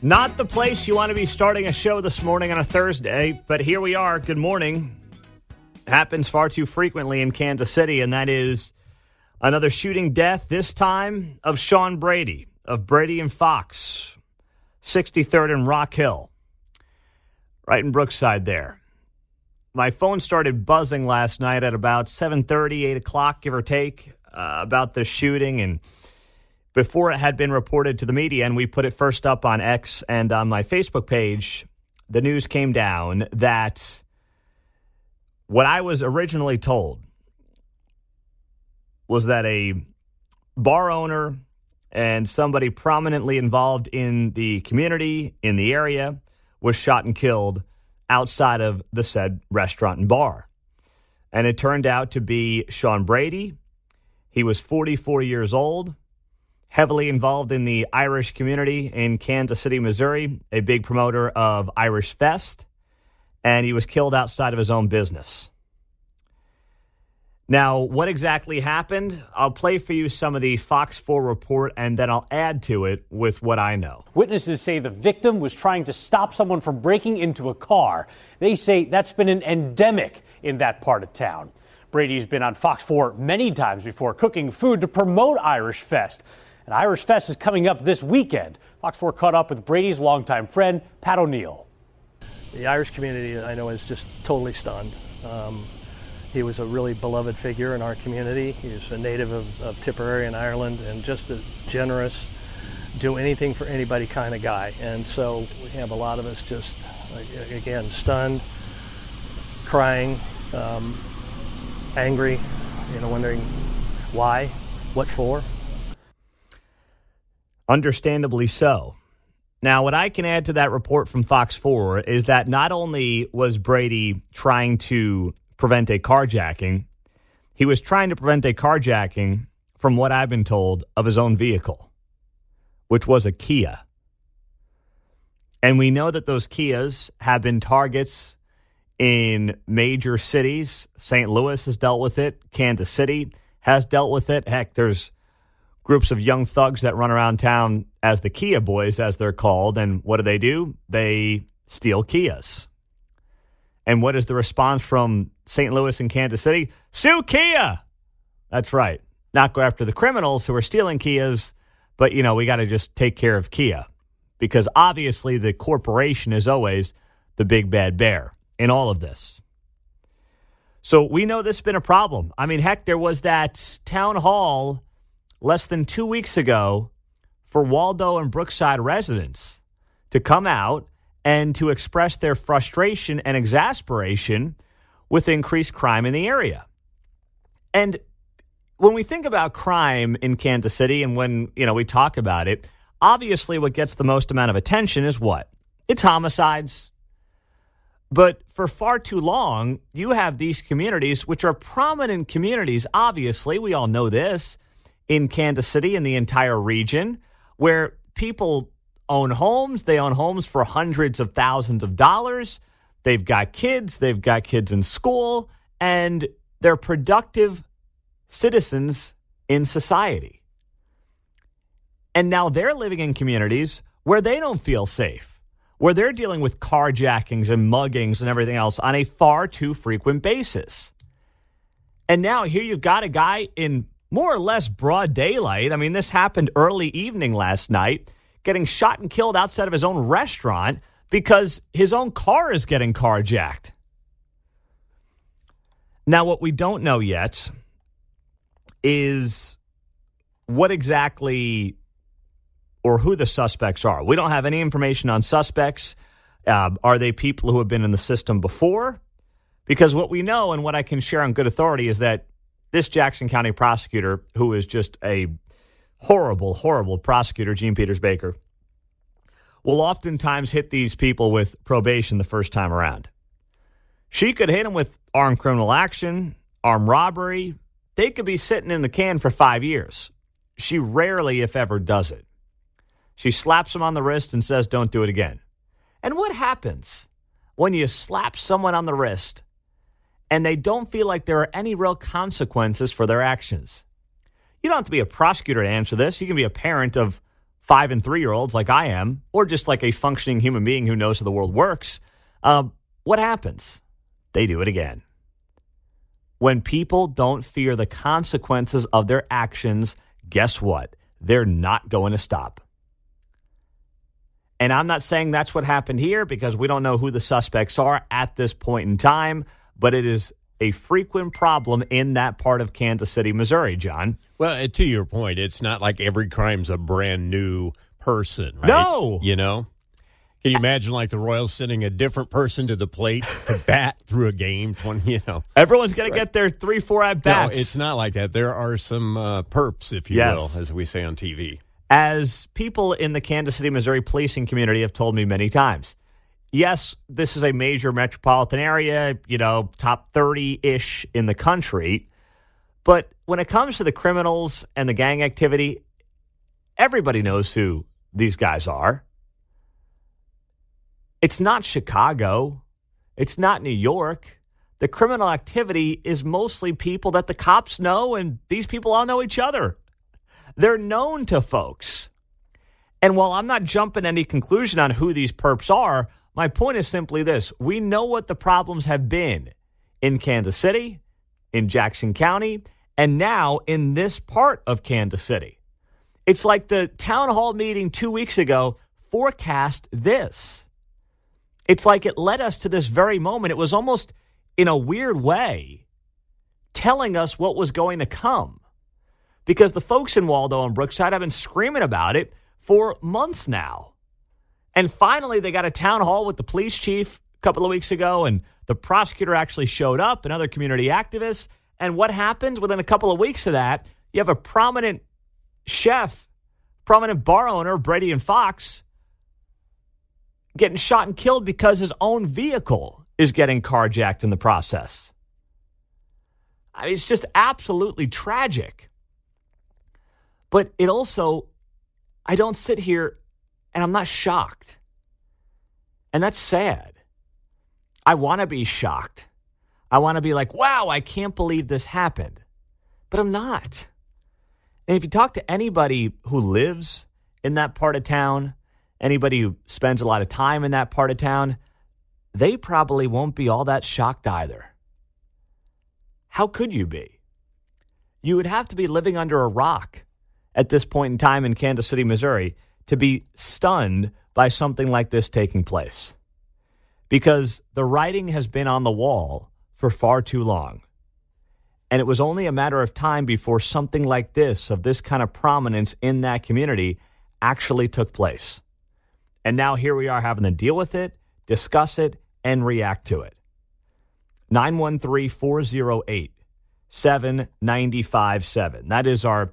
Not the place you want to be starting a show this morning on a Thursday, but here we are. Good morning. Happens far too frequently in Kansas City, and that is another shooting death, this time of Sean Brady, of Brady and Fox, 63rd and Rock Hill, right in Brookside there. My phone started buzzing last night at about 7:30, 8 o'clock, give or take, about the shooting, and before it had been reported to the media, and we put it first up on X and on my Facebook page, the news came down that what I was originally told was that a bar owner and somebody prominently involved in the community, in the area, was shot and killed outside of the said restaurant and bar. And it turned out to be Sean Brady. He was 44 years old. Heavily involved in the Irish community in Kansas City, Missouri, a big promoter of Irish Fest, and he was killed outside of his own business. Now, what exactly happened? I'll play for you some of the Fox 4 report, and then I'll add to it with what I know. Witnesses say the victim was trying to stop someone from breaking into a car. They say that's been an endemic in that part of town. Brady's been on Fox 4 many times before, cooking food to promote Irish Fest. And Irish Fest is coming up this weekend. Fox 4 caught up with Brady's longtime friend, Pat O'Neill. The Irish community, I know, is just totally stunned. He was a really beloved figure in our community. He was a native of Tipperary in Ireland and just a generous, do anything for anybody kind of guy. And so we have a lot of us just, again, stunned, crying, angry, wondering why, what for. Understandably so. Now, what I can add to that report from Fox 4 is that not only was Brady trying to prevent a carjacking, he was trying to prevent a carjacking, from what I've been told, of his own vehicle, which was a Kia. And we know that those Kias have been targets in major cities. St. Louis has dealt with it. Kansas City has dealt with it. Heck, there's groups of young thugs that run around town as the Kia boys, as they're called. And what do? They steal Kias. And what is the response from St. Louis and Kansas City? Sue Kia! That's right. Not go after the criminals who are stealing Kias, but, we got to just take care of Kia. Because obviously the corporation is always the big bad bear in all of this. So we know this has been a problem. I mean, heck, there was that town hall less than 2 weeks ago for Waldo and Brookside residents to come out and to express their frustration and exasperation with increased crime in the area. And when we think about crime in Kansas City and when, we talk about it, obviously what gets the most amount of attention is what? It's homicides. But for far too long, you have these communities, which are prominent communities, obviously, we all know this, in Kansas City and the entire region, where people own homes. They own homes for hundreds of thousands of dollars. They've got kids in school, and they're productive citizens in society. And now they're living in communities where they don't feel safe, where they're dealing with carjackings and muggings and everything else on a far too frequent basis. And now here you've got a guy in more or less broad daylight. I mean, this happened early evening last night, getting shot and killed outside of his own restaurant because his own car is getting carjacked. Now, what we don't know yet is what exactly or who the suspects are. We don't have any information on suspects. Are they people who have been in the system before? Because what we know and what I can share on good authority is that this Jackson County prosecutor, who is just a horrible, horrible prosecutor, Gene Peters Baker, will oftentimes hit these people with probation the first time around. She could hit them with armed criminal action, armed robbery. They could be sitting in the can for 5 years. She rarely, if ever, does it. She slaps them on the wrist and says, don't do it again. And what happens when you slap someone on the wrist and they don't feel like there are any real consequences for their actions? You don't have to be a prosecutor to answer this. You can be a parent of 5 and 3-year-olds like I am, or just like a functioning human being who knows how the world works, what happens? They do it again. When people don't fear the consequences of their actions, guess what? They're not going to stop. And I'm not saying that's what happened here because we don't know who the suspects are at this point in time, but it is a frequent problem in that part of Kansas City, Missouri, John. Well, to your point, it's not like every crime's a brand new person, right? No. You know? Can you imagine like the Royals sending a different person to the plate to bat through a game? Everyone's going to get their 3-4 at-bats. No, it's not like that. There are some perps, if you will, as we say on TV. As people in the Kansas City, Missouri policing community have told me many times, yes, this is a major metropolitan area, top 30-ish in the country. But when it comes to the criminals and the gang activity, everybody knows who these guys are. It's not Chicago. It's not New York. The criminal activity is mostly people that the cops know, and these people all know each other. They're known to folks. And while I'm not jumping to any conclusion on who these perps are, my point is simply this. We know what the problems have been in Kansas City, in Jackson County, and now in this part of Kansas City. It's like the town hall meeting 2 weeks ago forecast this. It's like it led us to this very moment. It was almost, in a weird way, telling us what was going to come. Because the folks in Waldo and Brookside have been screaming about it for months now. And finally, they got a town hall with the police chief a couple of weeks ago, and the prosecutor actually showed up and other community activists. And what happens within a couple of weeks of that? You have a prominent chef, prominent bar owner, Brady and Fox, getting shot and killed because his own vehicle is getting carjacked in the process. I mean, it's just absolutely tragic. But it also, I don't sit here and I'm not shocked. And that's sad. I want to be shocked. I want to be like, wow, I can't believe this happened. But I'm not. And if you talk to anybody who lives in that part of town, anybody who spends a lot of time in that part of town, they probably won't be all that shocked either. How could you be? You would have to be living under a rock at this point in time in Kansas City, Missouri, to be stunned by something like this taking place. Because the writing has been on the wall for far too long. And it was only a matter of time before something like this, of this kind of prominence in that community, actually took place. And now here we are having to deal with it, discuss it, and react to it. 913-408-7957. That is our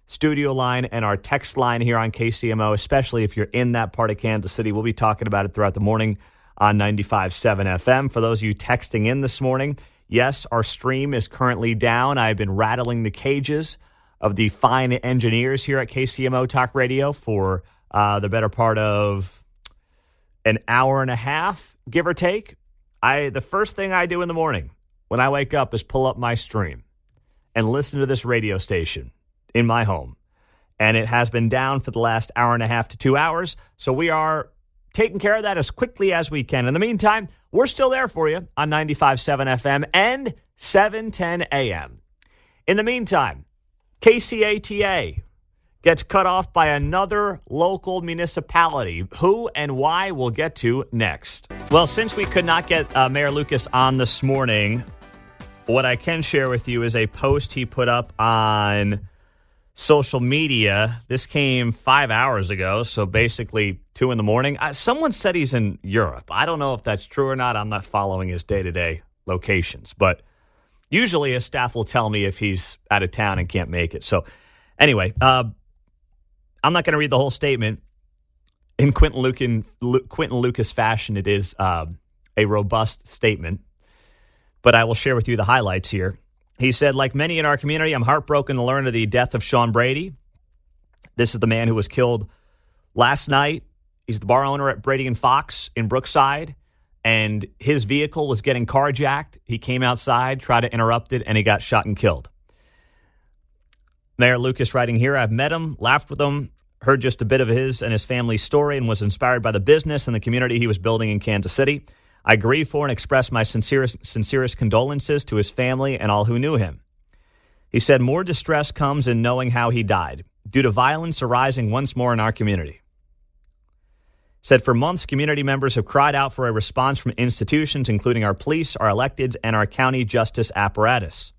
studio line and our text line here on KCMO, especially if you're in that part of Kansas City. We'll be talking about it throughout the morning on 95.7 FM. For those of you texting in this morning, yes, our stream is currently down. I've been rattling the cages of the fine engineers here at KCMO Talk Radio for the better part of an hour and a half, give or take. The first thing I do in the morning when I wake up is pull up my stream and listen to this radio station in my home. And it has been down for the last hour and a half to 2 hours. So we are taking care of that as quickly as we can. In the meantime, we're still there for you on 95.7 FM and 710 AM. In the meantime, KCATA gets cut off by another local municipality. Who and why we'll get to next. Well, since we could not get Mayor Lucas on this morning, what I can share with you is a post he put up on social media. This came 5 hours ago, so basically 2 in the morning. Someone said he's in Europe. I don't know if that's true or not. I'm not following his day-to-day locations, but usually his staff will tell me if he's out of town and can't make it. So anyway, I'm not going to read the whole statement. In Quentin Lucas fashion, it is a robust statement, but I will share with you the highlights here. He said, like many in our community, I'm heartbroken to learn of the death of Sean Brady. This is the man who was killed last night. He's the bar owner at Brady and Fox in Brookside, and his vehicle was getting carjacked. He came outside, tried to interrupt it, and he got shot and killed. Mayor Lucas writing here, I've met him, laughed with him, heard just a bit of his and his family's story and was inspired by the business and the community he was building in Kansas City. I grieve for and express my sincerest condolences to his family and all who knew him. He said more distress comes in knowing how he died, due to violence arising once more in our community. Said for months, community members have cried out for a response from institutions, including our police, our electeds, and our county justice apparatus.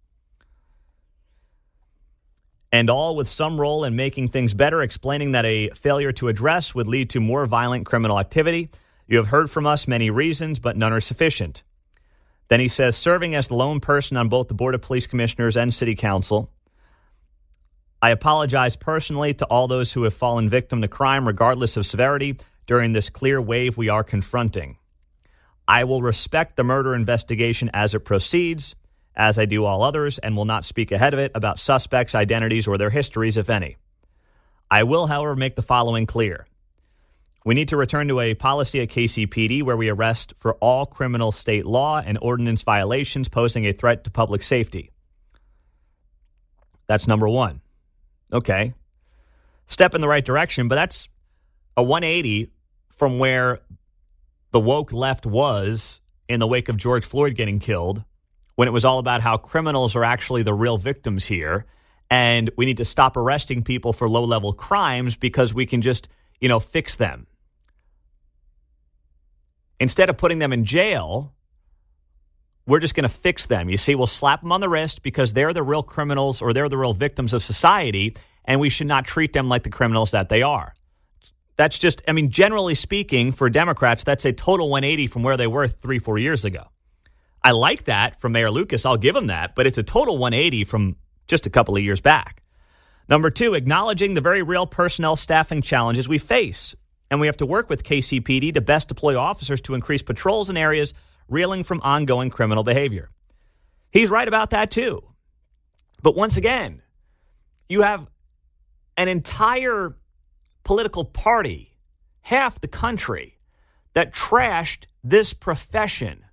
And all with some role in making things better, explaining that a failure to address would lead to more violent criminal activity. You have heard from us many reasons, but none are sufficient. Then he says, serving as the lone person on both the Board of Police Commissioners and City Council, I apologize personally to all those who have fallen victim to crime, regardless of severity, during this clear wave we are confronting. I will respect the murder investigation as it proceeds, as I do all others, and will not speak ahead of it about suspects' identities or their histories, if any. I will, however, make the following clear. We need to return to a policy at KCPD where we arrest for all criminal state law and ordinance violations posing a threat to public safety. That's number one. Okay. Step in the right direction, but that's a 180 from where the woke left was in the wake of George Floyd getting killed, when it was all about how criminals are actually the real victims here, and we need to stop arresting people for low-level crimes because we can just, fix them. Instead of putting them in jail, we're just going to fix them. You see, we'll slap them on the wrist because they're the real criminals or they're the real victims of society, and we should not treat them like the criminals that they are. That's just, generally speaking, for Democrats, that's a total 180 from where they were 3-4 years ago. I like that from Mayor Lucas. I'll give him that, but it's a total 180 from just a couple of years back. Number two, acknowledging the very real personnel staffing challenges we face. And we have to work with KCPD to best deploy officers to increase patrols in areas reeling from ongoing criminal behavior. He's right about that too. But once again, you have an entire political party, half the country, that trashed this profession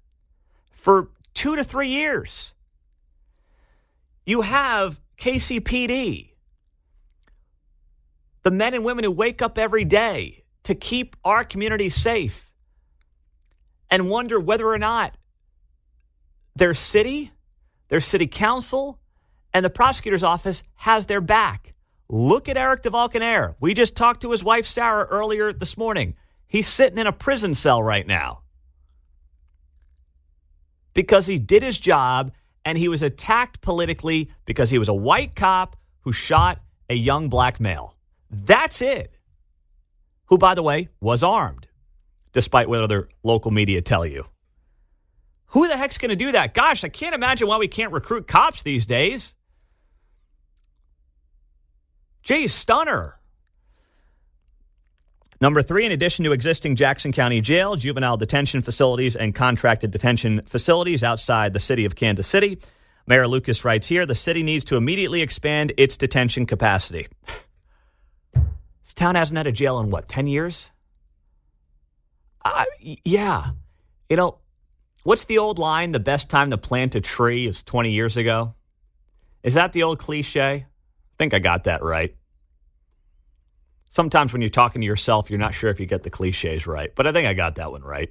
for 2 to 3 years. You have KCPD, the men and women who wake up every day to keep our community safe and wonder whether or not their city council, and the prosecutor's office has their back. Look at Eric DeValcanair. We just talked to his wife, Sarah, earlier this morning. He's sitting in a prison cell right now because he did his job and he was attacked politically because he was a white cop who shot a young black male. That's it. Who, by the way, was armed, despite what other local media tell you. Who the heck's going to do that? Gosh, I can't imagine why we can't recruit cops these days. Gee, stunner. Number three, in addition to existing Jackson County Jail, juvenile detention facilities, and contracted detention facilities outside the city of Kansas City, Mayor Lucas writes here, the city needs to immediately expand its detention capacity. This town hasn't had a jail in, 10 years? Yeah. What's the old line, the best time to plant a tree is 20 years ago? Is that the old cliche? I think I got that right. Sometimes when you're talking to yourself, you're not sure if you get the cliches right, but I think I got that one right.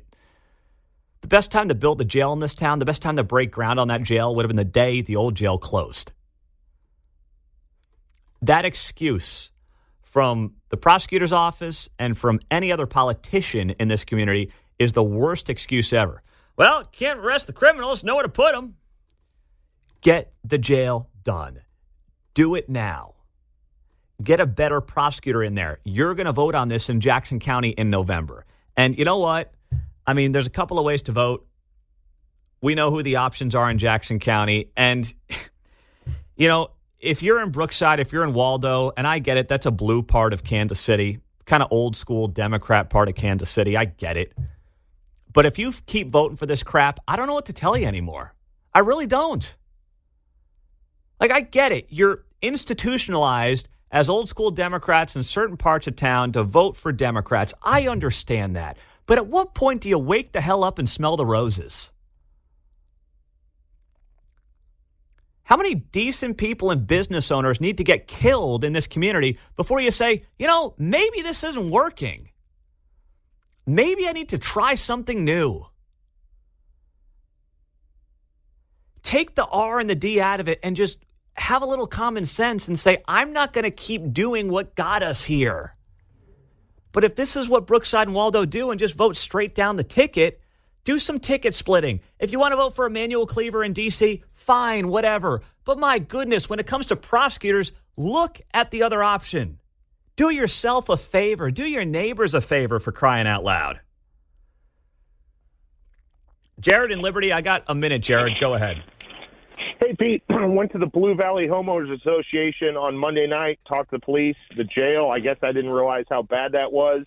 The best time to build a jail in this town, the best time to break ground on that jail would have been the day the old jail closed. That excuse from the prosecutor's office and from any other politician in this community is the worst excuse ever. Well, can't arrest the criminals, nowhere to put them. Get the jail done. Do it now. Get a better prosecutor in there. You're going to vote on this in Jackson County in November. And you know what? There's a couple of ways to vote. We know who the options are in Jackson County. And, if you're in Brookside, if you're in Waldo, and I get it, that's a blue part of Kansas City, kind of old school Democrat part of Kansas City. I get it. But if you keep voting for this crap, I don't know what to tell you anymore. I really don't. I get it. You're institutionalized as old school Democrats in certain parts of town to vote for Democrats. I understand that. But at what point do you wake the hell up and smell the roses? How many decent people and business owners need to get killed in this community before you say, maybe this isn't working? Maybe I need to try something new. Take the R and the D out of it and just have a little common sense and say, I'm not going to keep doing what got us here. But if this is what Brookside and Waldo do and just vote straight down the ticket, do some ticket splitting. If you want to vote for Emmanuel Cleaver in D.C., fine, whatever. But my goodness, when it comes to prosecutors, look at the other option. Do yourself a favor. Do your neighbors a favor, for crying out loud. Jared in Liberty, I got a minute, Jared. Go ahead. Hey, Pete. Went to the Blue Valley Homeowners Association on Monday night, talked to the police, the jail. I guess I didn't realize how bad that was.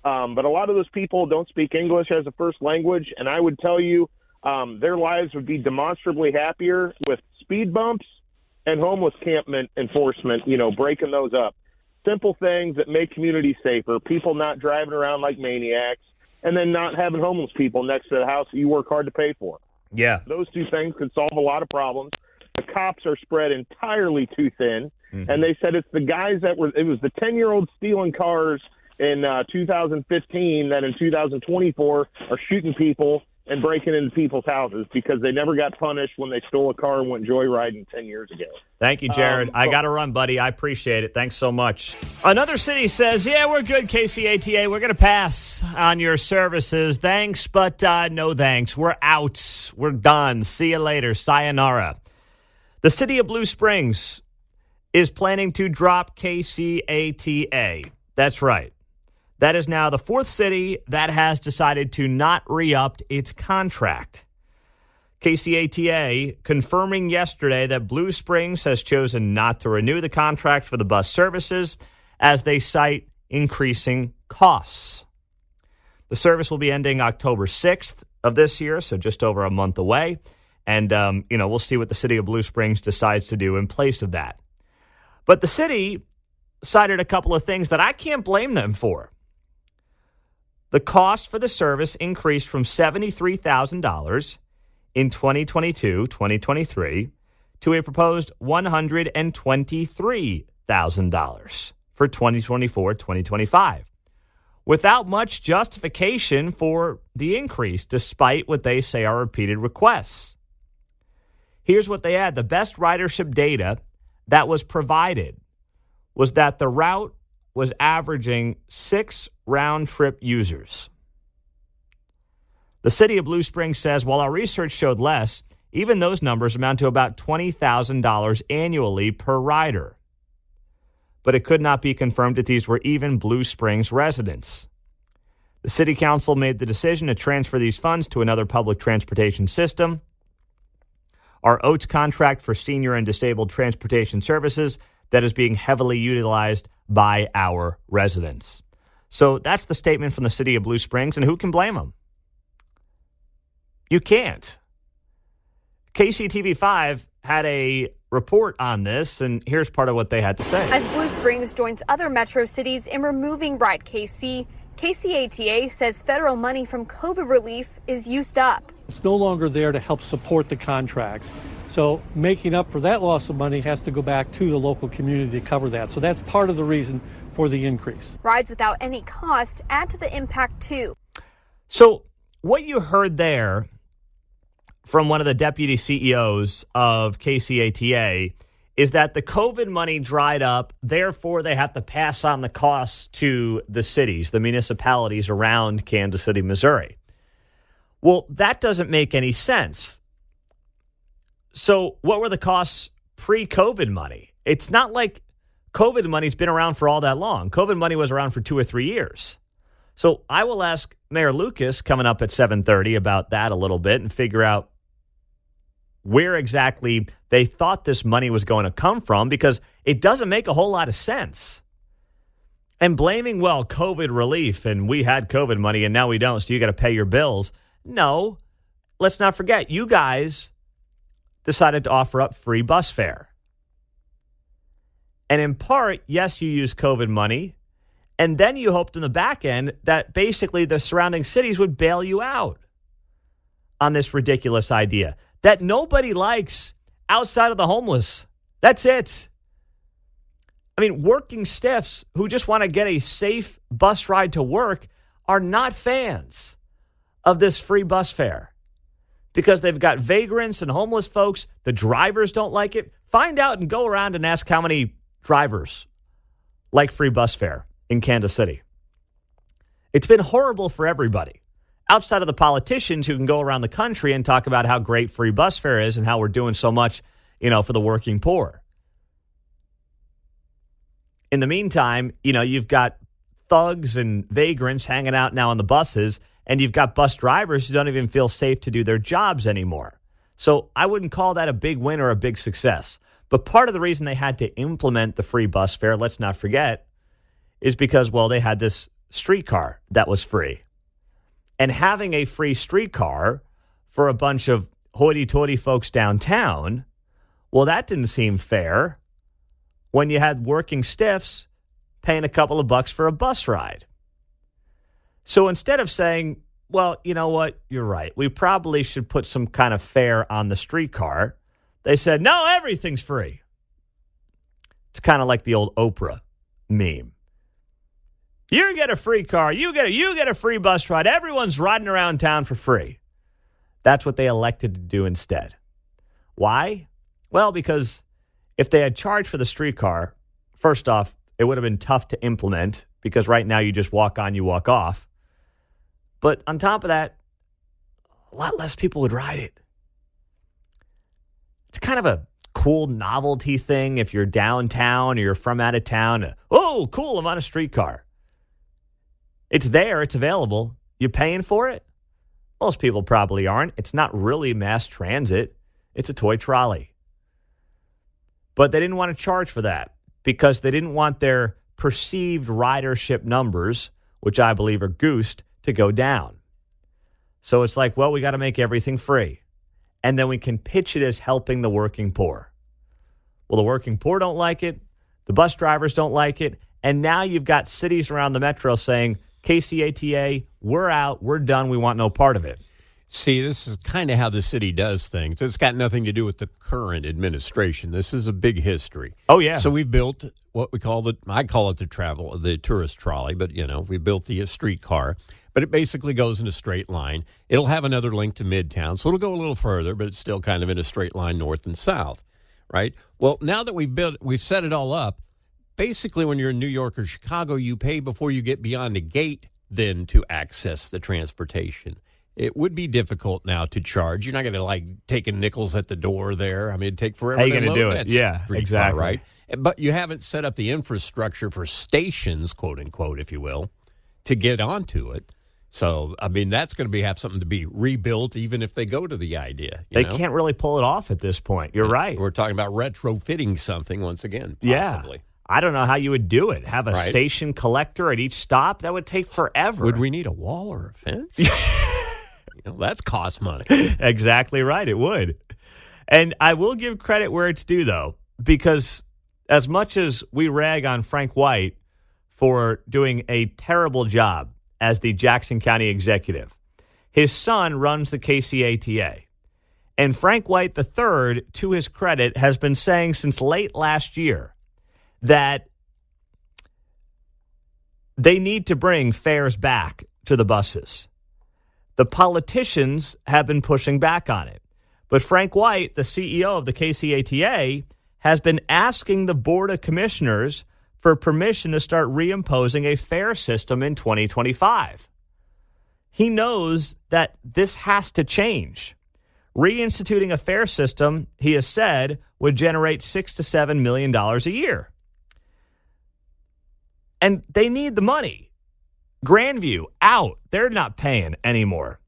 But a lot of those people don't speak English as a first language, and I would tell you their lives would be demonstrably happier with speed bumps and homeless encampment enforcement, breaking those up. Simple things that make communities safer, people not driving around like maniacs, and then not having homeless people next to the house that you work hard to pay for. Yeah. Those two things could solve a lot of problems. The cops are spread entirely too thin, and they said it's the guys it was the 10-year-olds stealing cars in 2015 that in 2024 are shooting people and breaking into people's houses because they never got punished when they stole a car and went joyriding 10 years ago. Thank you, Jared. I got to run, buddy. I appreciate it. Thanks so much. Another city says, yeah, we're good, KCATA. We're going to pass on your services. Thanks, but no thanks. We're out. We're done. See you later. Sayonara. The city of Blue Springs is planning to drop KCATA. That's right. That is now the fourth city that has decided to not re-up its contract. KCATA confirming yesterday that Blue Springs has chosen not to renew the contract for the bus services as they cite increasing costs. The service will be ending October 6th of this year, so just over a month away. And, we'll see what the city of Blue Springs decides to do in place of that. But the city cited a couple of things that I can't blame them for. The cost for the service increased from $73,000 in 2022-2023 to a proposed $123,000 for 2024-2025, without much justification for the increase, despite what they say are repeated requests. Here's what they add. The best ridership data that was provided was that the route was averaging 6 round-trip users. The city of Blue Springs says, while our research showed less, even those numbers amount to about $20,000 annually per rider. But it could not be confirmed that these were even Blue Springs residents. The city council made the decision to transfer these funds to another public transportation system. Our OATS contract for senior and disabled transportation services that is being heavily utilized by our residents. So that's the statement from the city of Blue Springs, and who can blame them? You can't. KCTV5 had a report on this, and here's part of what they had to say. As Blue Springs joins other metro cities in removing Ride KC, KCATA says federal money from COVID relief is used up. It's no longer there to help support the contracts. So making up for that loss of money has to go back to the local community to cover that. So that's part of the reason for the increase. Rides without any cost add to the impact too. So what you heard there from one of the deputy CEOs of KCATA is that the COVID money dried up, therefore they have to pass on the costs to the cities, the municipalities around Kansas City, Missouri. Well, that doesn't make any sense. So what were the costs pre-COVID money? It's not like COVID money's been around for all that long. COVID money was around for 2 or 3 years. So I will ask Mayor Lucas coming up at 7:30 about that a little bit and figure out where exactly they thought this money was going to come from, because it doesn't make a whole lot of sense. And blaming, COVID relief, and we had COVID money and now we don't, so you got to pay your bills. No, let's not forget, you guys decided to offer up free bus fare. And in part, yes, you used COVID money, and then you hoped in the back end that basically the surrounding cities would bail you out on this ridiculous idea that nobody likes outside of the homeless. That's it. I mean, working stiffs who just want to get a safe bus ride to work are not fans of this free bus fare because they've got vagrants and homeless folks. The drivers don't like it. Find out and go around and ask how many drivers like free bus fare in Kansas City. It's been horrible for everybody. Outside of the politicians who can go around the country and talk about how great free bus fare is and how we're doing so much, for the working poor. In the meantime, you've got thugs and vagrants hanging out now on the buses, and you've got bus drivers who don't even feel safe to do their jobs anymore. So I wouldn't call that a big win or a big success. But part of the reason they had to implement the free bus fare, let's not forget, is because, they had this streetcar that was free. And having a free streetcar for a bunch of hoity-toity folks downtown, that didn't seem fair when you had working stiffs paying a couple of bucks for a bus ride. So instead of saying, you know what, you're right, we probably should put some kind of fare on the streetcar, they said, no, everything's free. It's kind of like the old Oprah meme. You get a free car. You get a free bus ride. Everyone's riding around town for free. That's what they elected to do instead. Why? Well, because if they had charged for the streetcar, first off, it would have been tough to implement because right now you just walk on, you walk off. But on top of that, a lot less people would ride it. It's kind of a cool novelty thing if you're downtown or you're from out of town. Oh, cool, I'm on a streetcar. It's there. It's available. You paying for it? Most people probably aren't. It's not really mass transit. It's a toy trolley. But they didn't want to charge for that because they didn't want their perceived ridership numbers, which I believe are goosed, to go down. So it's like, we got to make everything free. And then we can pitch it as helping the working poor. Well, the working poor don't like it. The bus drivers don't like it. And now you've got cities around the metro saying, KCATA, we're out, we're done, we want no part of it. See, this is kind of how the city does things. It's got nothing to do with the current administration. This is a big history. Oh, yeah. So we've built what we call I call it the tourist trolley, but, we built the streetcar. But it basically goes in a straight line. It'll have another link to Midtown, so it'll go a little further, but it's still kind of in a straight line north and south, right? Well, now that we've set it all up, basically, when you're in New York or Chicago, you pay before you get beyond the gate then to access the transportation. It would be difficult now to charge. You're not going to taking nickels at the door there. I mean, it'd take forever. How are you going to do it? Yeah, exactly. Right? But you haven't set up the infrastructure for stations, quote unquote, if you will, to get onto it. So, I mean, that's going to have something to be rebuilt, even if they go to the idea. They can't really pull it off at this point. You're right. We're talking about retrofitting something once again, possibly. Yeah. I don't know how you would do it. Have a station collector at each stop? That would take forever. Would we need a wall or a fence? That's cost money. Exactly right. It would. And I will give credit where it's due, though, because as much as we rag on Frank White for doing a terrible job as the Jackson County executive, his son runs the KCATA. And Frank White III, to his credit, has been saying since late last year that they need to bring fares back to the buses. The politicians have been pushing back on it. But Frank White, the CEO of the KCATA, has been asking the Board of Commissioners for permission to start reimposing a fare system in 2025. He knows that this has to change. Reinstituting a fare system, he has said, would generate $6 to $7 million a year. And they need the money. Grandview, out. They're not paying anymore.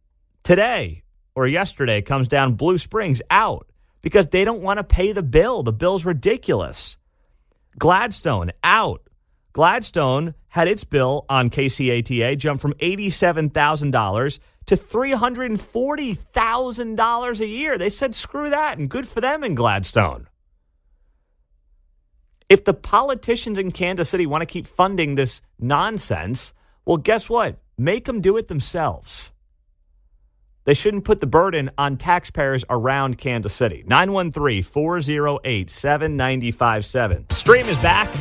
Today or yesterday comes down Blue Springs, out because they don't want to pay the bill. The bill's ridiculous. Gladstone, out. Gladstone had its bill on KCATA jump from $87,000 to $340,000 a year. They said, screw that, and good for them in Gladstone. If the politicians in Kansas City want to keep funding this nonsense, well, guess what? Make them do it themselves. They shouldn't put the burden on taxpayers around Kansas City. 913-408-7957. Stream is back.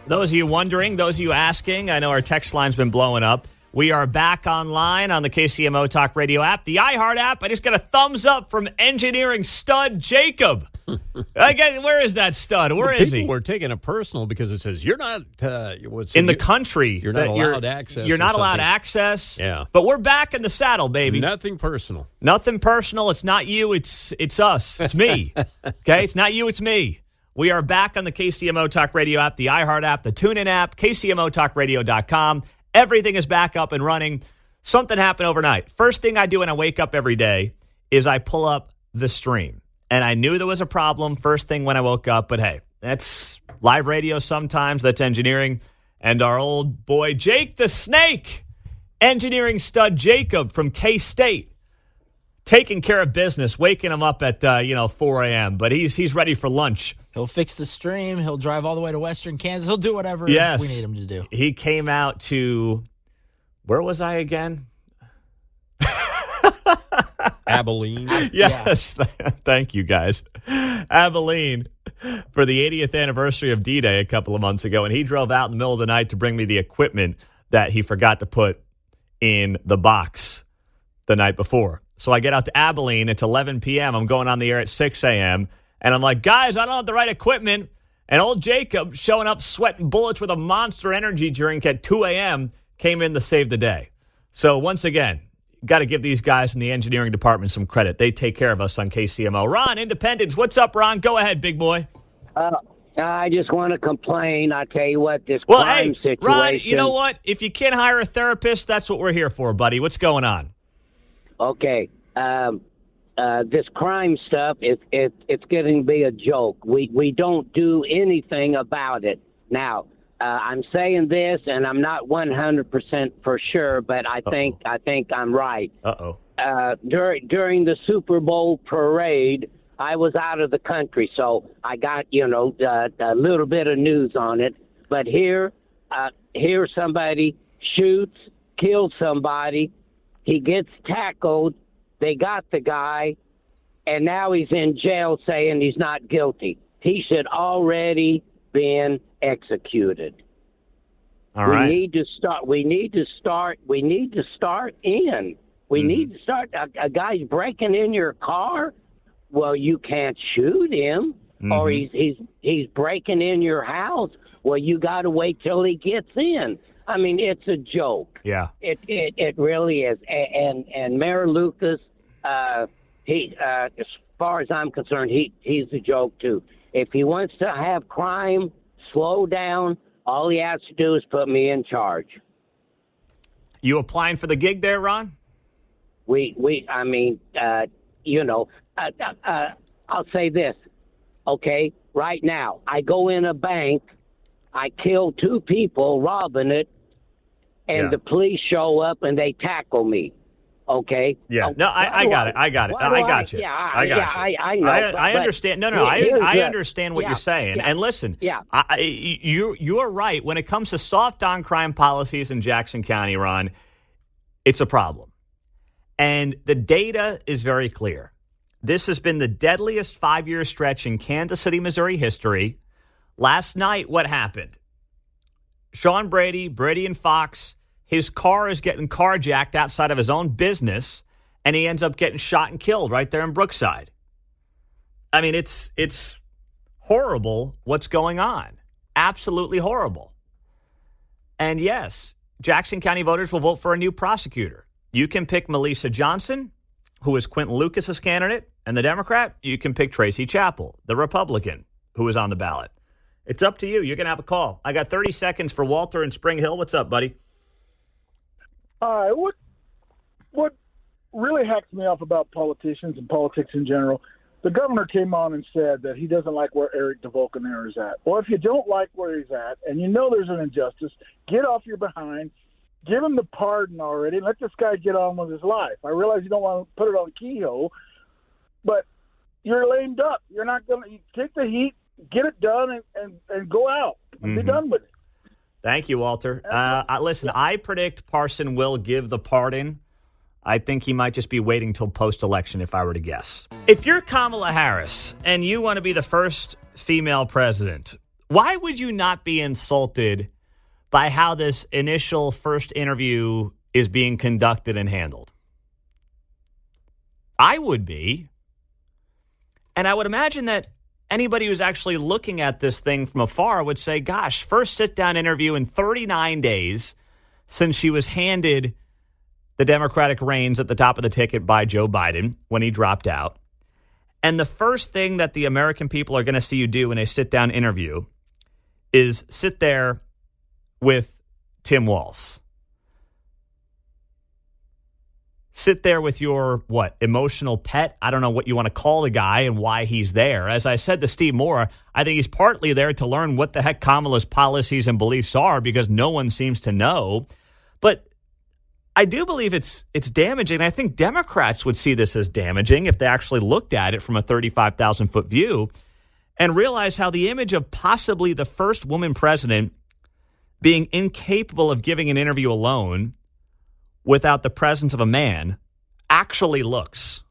Those of you wondering, those of you asking, I know our text line's been blowing up. We are back online on the KCMO Talk Radio app, the iHeart app. I just got a thumbs up from engineering stud Jacob. Where is that stud? Where is he? We're taking it personal because it says you're not in the country. You're not allowed access. You're not allowed access. Yeah. But we're back in the saddle, baby. Nothing personal. Nothing personal. It's not you. It's us. It's me. Okay? It's not you. It's me. We are back on the KCMO Talk Radio app, the iHeart app, the TuneIn app, KCMOTalkRadio.com. Everything is back up and running. Something happened overnight. First thing I do when I wake up every day is I pull up the stream. And I knew there was a problem first thing when I woke up. But hey, that's live radio sometimes. That's engineering. And our old boy, Jake the Snake, engineering stud Jacob from K-State, taking care of business, waking him up at 4 a.m. But he's ready for lunch. He'll fix the stream. He'll drive all the way to Western Kansas. He'll do whatever we need him to do. He came out to, where was I again? Abilene. Yes. Yeah. Thank you, guys. Abilene for the 80th anniversary of D-Day a couple of months ago. And he drove out in the middle of the night to bring me the equipment that he forgot to put in the box the night before. So I get out to Abilene. It's 11 p.m. I'm going on the air at 6 a.m. And I'm like, guys, I don't have the right equipment. And old Jacob, showing up sweating bullets with a Monster Energy drink at 2 a.m., came in to save the day. So once again, got to give these guys in the engineering department some credit. They take care of us on KCMO. Ron, Independence, what's up, Ron? Go ahead, big boy. I just want to complain. I tell you what, this crime situation. Ron, you know what? If you can't hire a therapist, that's what we're here for, buddy. What's going on? Okay. This crime stuff, it's getting to be a joke. We don't do anything about it. Now, I'm saying this, and I'm not 100% for sure, but I think I'm right. During the Super Bowl parade, I was out of the country, so I got a little bit of news on it. But here somebody shoots, kills somebody, he gets tackled. They got the guy, and now he's in jail saying he's not guilty. He should already been executed. All right. We need to start a guy's breaking in your car. Well, you can't shoot him. Or he's breaking in your house. Well, you got to wait till he gets in. I mean, it's a joke. Yeah. It really is. And Mayor Lucas, he as far as I'm concerned, he's a joke too. If he wants to have crime slow down, all he has to do is put me in charge. You applying for the gig there, Ron? I'll say this. Okay, right now, I go in a bank, I kill 2 people robbing it, and the police show up and they tackle me. Okay. Yeah. No, I got it. I got you. I know. I understand. No. I understand what you're saying. Yeah, and listen, you are right. When it comes to soft on crime policies in Jackson County, Ron, it's a problem. And the data is very clear. This has been the deadliest 5-year stretch in Kansas City, Missouri history. Last night, what happened? Sean Brady and Fox, his car is getting carjacked outside of his own business, and he ends up getting shot and killed right there in Brookside. I mean, it's horrible what's going on. Absolutely horrible. And yes, Jackson County voters will vote for a new prosecutor. You can pick Melissa Johnson, who is Quentin Lucas's candidate, and the Democrat. You can pick Tracy Chappell, the Republican, who is on the ballot. It's up to you. You're going to have a call. I got 30 seconds for Walter in Spring Hill. What's up, buddy? What really hacks me off about politicians and politics in general, the governor came on and said that he doesn't like where Eric DeVolcanair is at. Well, if you don't like where he's at and you know there's an injustice, get off your behind, give him the pardon already, and let this guy get on with his life. I realize you don't want to put it on Kehoe, but you're lamed up. You're not going to take the heat, get it done, and go out and be done with it. Thank you, Walter. Listen, I predict Parson will give the pardon I think he might just be waiting till post-election, if I were to guess. If you're Kamala Harris and you want to be the first female president, why would you not be insulted by how this initial first interview is being conducted and handled? I would be. And I would imagine that anybody who's actually looking at this thing from afar would say, gosh, first sit-down interview in 39 days since she was handed the Democratic reins at the top of the ticket by Joe Biden when he dropped out. And the first thing that the American people are going to see you do in a sit-down interview is sit there with Tim Walz. Sit there with your, emotional pet? I don't know what you want to call the guy and why he's there. As I said to Steve Moore, I think he's partly there to learn what the heck Kamala's policies and beliefs are because no one seems to know. But I do believe it's damaging. I think Democrats would see this as damaging if they actually looked at it from a 35,000-foot view and realize how the image of possibly the first woman president being incapable of giving an interview alone without the presence of a man actually looks.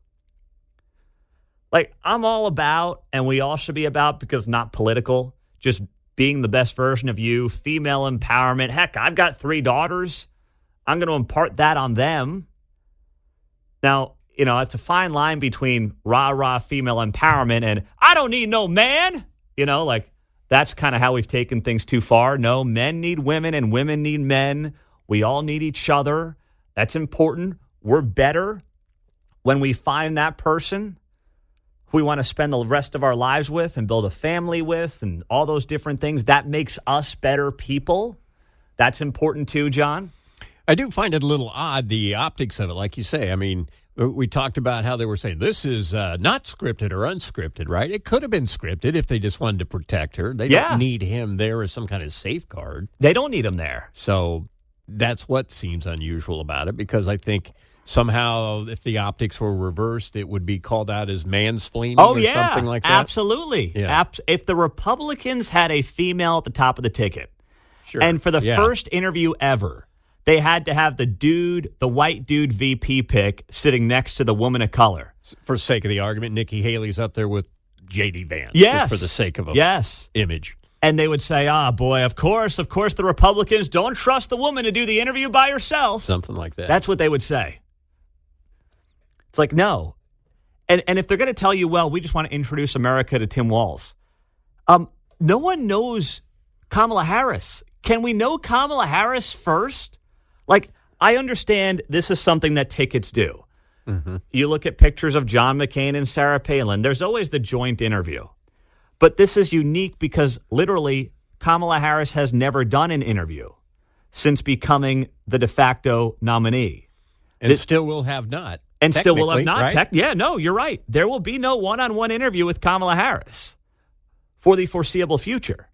Like, I'm all about, and we all should be about, because not political, just being the best version of you, female empowerment. Heck, I've got 3 daughters. I'm going to impart that on them. Now, it's a fine line between rah-rah female empowerment and I don't need no man. That's kind of how we've taken things too far. No, men need women and women need men. We all need each other. That's important. We're better when we find that person who we want to spend the rest of our lives with and build a family with and all those different things. That makes us better people. That's important too, John. I do find it a little odd, the optics of it, like you say. I mean, we talked about how they were saying this is not scripted or unscripted, right? It could have been scripted if they just wanted to protect her. They don't need him there as some kind of safeguard. They don't need him there. So that's what seems unusual about it, because I think somehow if the optics were reversed, it would be called out as mansplaining or something like that. Absolutely. Yeah. If the Republicans had a female at the top of the ticket, and for the first interview ever, they had to have the white dude VP pick sitting next to the woman of color. For sake of the argument, Nikki Haley's up there with J.D. Vance. Yes. Just for the sake of image. And they would say, boy, of course, the Republicans don't trust the woman to do the interview by herself. Something like that. That's what they would say. It's like, no. And if they're going to tell you, well, we just want to introduce America to Tim Walz. No one knows Kamala Harris. Can we know Kamala Harris first? I understand this is something that tickets do. Mm-hmm. You look at pictures of John McCain and Sarah Palin. There's always the joint interview. But this is unique because literally Kamala Harris has never done an interview since becoming the de facto nominee. And still will have not. And still will have not. Right? You're right. There will be no one-on-one interview with Kamala Harris for the foreseeable future.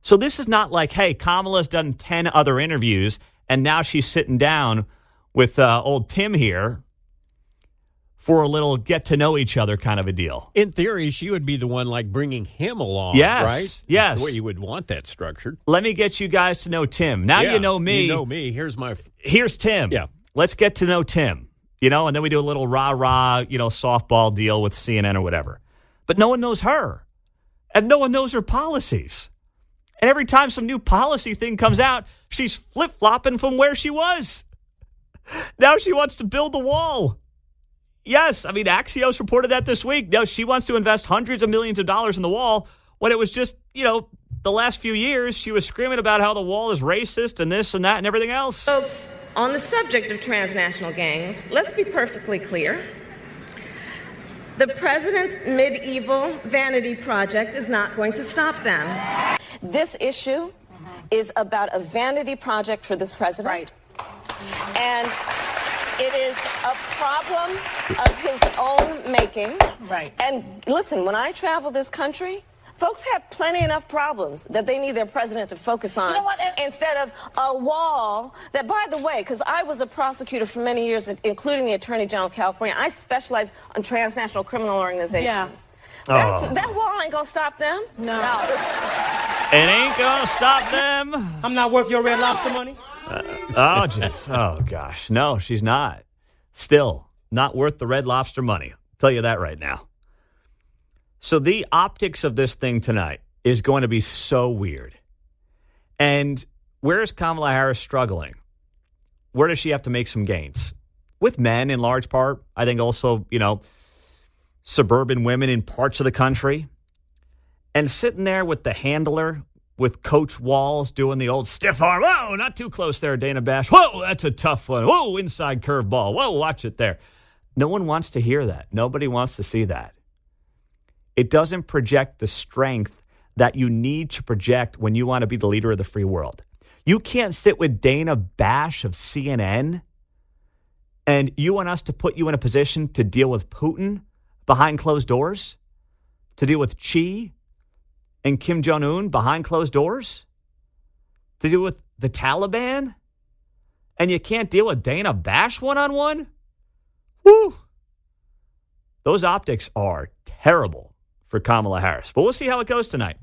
So this is not like, hey, Kamala's done 10 other interviews and now she's sitting down with old Tim here for a little get-to-know-each-other kind of a deal. In theory, she would be the one, bringing him along, yes, right? Yes. That's the way you would want that structured. Let me get you guys to know Tim. Now you know me. You know me. Here's Tim. Yeah. Let's get to know Tim, and then we do a little rah-rah, softball deal with CNN or whatever. But no one knows her, and no one knows her policies. And every time some new policy thing comes out, she's flip-flopping from where she was. Now she wants to build the wall. Yes, Axios reported that this week. Now she wants to invest hundreds of millions of dollars in the wall when it was just, the last few years she was screaming about how the wall is racist and this and that and everything else. Folks, on the subject of transnational gangs, let's be perfectly clear. The president's medieval vanity project is not going to stop them. This issue is about a vanity project for this president. Right. And it is a problem of his own making. Right. And listen, when I travel this country, folks have plenty enough problems that they need their president to focus on, instead of a wall that, by the way, because I was a prosecutor for many years, including the Attorney General of California, I specialize on transnational criminal organizations. Yeah. That wall ain't gonna stop them. No. It ain't gonna stop them. I'm not worth your Red Lobster money. Oh, jeez. Oh, gosh. No, she's not. Still, not worth the Red Lobster money. I'll tell you that right now. So the optics of this thing tonight is going to be so weird. And where is Kamala Harris struggling? Where does she have to make some gains? With men in large part. I think also, suburban women in parts of the country. And sitting there with the handler, with Coach Walls doing the old stiff arm. Whoa, not too close there, Dana Bash. Whoa, that's a tough one. Whoa, inside curveball. Whoa, watch it there. No one wants to hear that. Nobody wants to see that. It doesn't project the strength that you need to project when you want to be the leader of the free world. You can't sit with Dana Bash of CNN and you want us to put you in a position to deal with Putin behind closed doors, to deal with Xi and Kim Jong-un behind closed doors, to deal with the Taliban, and you can't deal with Dana Bash one-on-one? Woo! Those optics are terrible for Kamala Harris. But we'll see how it goes tonight.